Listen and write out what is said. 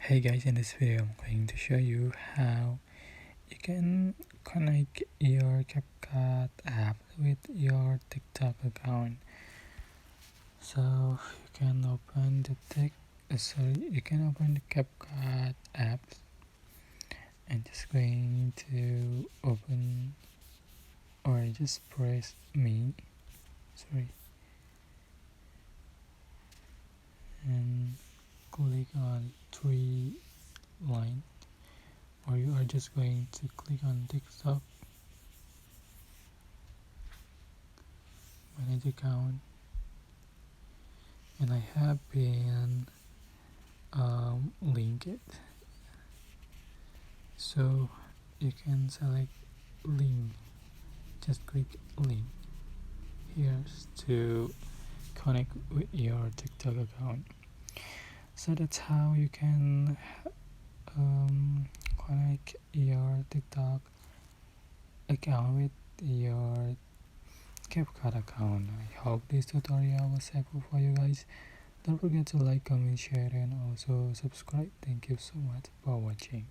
Hey guys, in this video I'm going to show you how you can connect your CapCut app with your TikTok account. So you can open the CapCut app and just going to open or just press me and click on three line, or you are just going to click on TikTok manage account, and I have been link it, so you can select link, just click link here to connect with your TikTok account. So that's how you can connect your TikTok account with your CapCut account. I hope this tutorial was helpful for you guys. Don't forget to like, comment, share, and also subscribe. Thank you so much for watching.